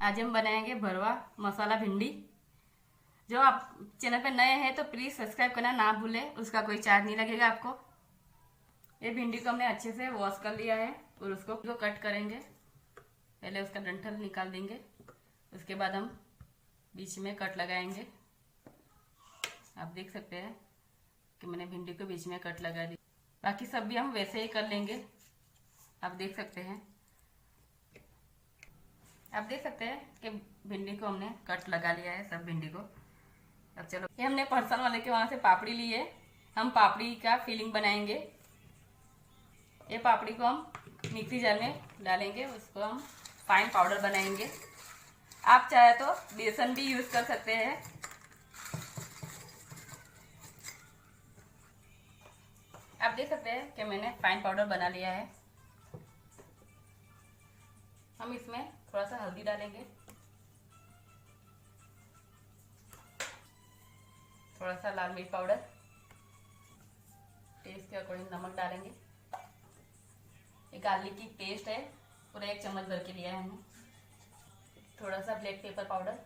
आज हम बनाएंगे भरवा मसाला भिंडी। जो आप चैनल पर नए हैं तो प्लीज़ सब्सक्राइब करना ना भूलें, उसका कोई चार्ज नहीं लगेगा आपको। ये भिंडी को हमने अच्छे से वॉश कर लिया है और उसको कट करेंगे। पहले उसका डंठल निकाल देंगे, उसके बाद हम बीच में कट लगाएंगे। आप देख सकते हैं कि मैंने भिंडी को बीच में कट लगा दी। बाकी सब भी हम वैसे ही कर लेंगे। आप देख सकते हैं कि भिंडी को हमने कट लगा लिया है, सब भिंडी को। अब चलो, ये हमने परसन वाले के वहां से पापड़ी ली है। हम पापड़ी का फीलिंग बनाएंगे। ये पापड़ी को हम मिक्सी जार में डालेंगे, उसको हम फाइन पाउडर बनाएंगे। आप चाहे तो बेसन भी यूज कर सकते हैं। आप देख सकते हैं कि मैंने फाइन पाउडर बना लिया है। हम इसमें थोड़ा सा हल्दी डालेंगे, थोड़ा सा लाल मिर्च पाउडर, टेस्ट के अकॉर्डिंग नमक डालेंगे। ये गार्लिक की पेस्ट है, पूरा 1 चम्मच भर के लिया है हमने। थोड़ा सा ब्लैक पेपर पाउडर,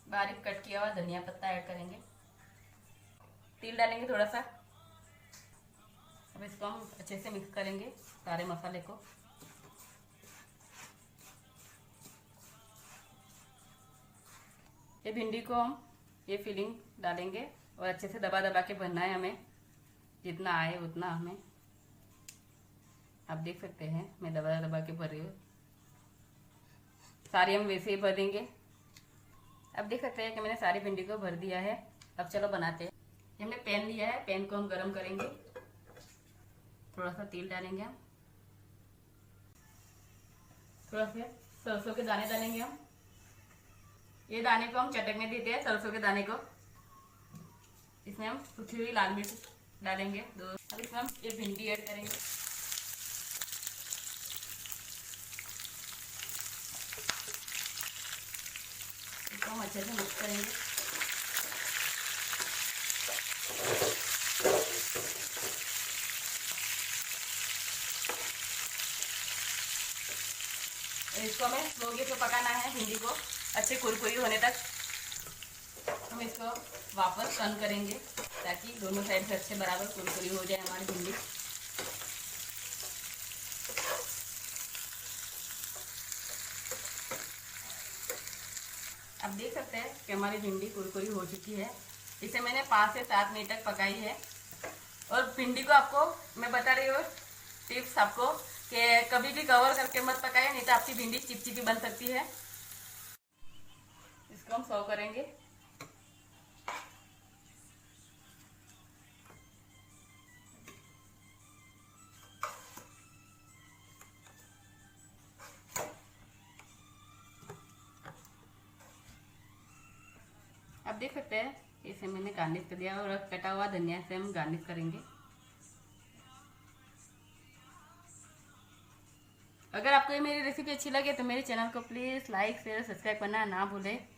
बारीक कट किया हुआ धनिया पत्ता ऐड करेंगे। तेल डालेंगे थोड़ा सा। अब इसको हम अच्छे से मिक्स करेंगे सारे मसाले को। ये भिंडी को हम ये फिलिंग डालेंगे और अच्छे से दबा दबा के भरना है हमें, जितना आए उतना हमें। आप देख सकते हैं मैं दबा दबा के भर रही हूँ। सारी हम वैसे ही भर देंगे। अब देख सकते हैं कि मैंने सारी भिंडी को भर दिया है। अब चलो बनाते हैं। हमने पैन लिया है, पैन को हम गरम करेंगे। थोड़ा सा तेल डालेंगे हम, थोड़ा सा सरसों के दाने डालेंगे हम। ये दाने को हम चटकने देते हैं, सरसों के दाने को। इसमें हम सूखी हुई लाल मिर्च डालेंगे 2। अब इसमें हम ये भिंडी ऐड करेंगे। इसको हम अच्छे से मिक्स करेंगे। इसको हमें स्लो गैस पे पकाना है, भिंडी को अच्छे कुरकुरी होने तक। हम इसको वापस टर्न करेंगे ताकि दोनों साइड से अच्छे बराबर कुरकुरी हो जाए हमारी भिंडी। अब देख सकते हैं कि हमारी भिंडी कुरकुरी हो चुकी है। इसे मैंने 5 से 7 मिनट तक पकाई है। और भिंडी को आपको मैं बता रही हूँ टिप्स आपको कि कभी भी कवर करके मत पकाइए, नहीं तो आपकी भिंडी चिपचिपी बन सकती है। इसको हम सर्व करेंगे। आप देख सकते हैं इसे मैंने गार्निश कर दिया और कटा हुआ धनिया से हम गार्निश करेंगे। अगर आपको ये मेरी रेसिपी अच्छी लगे तो मेरे चैनल को प्लीज़ लाइक शेयर सब्सक्राइब करना ना भूलें।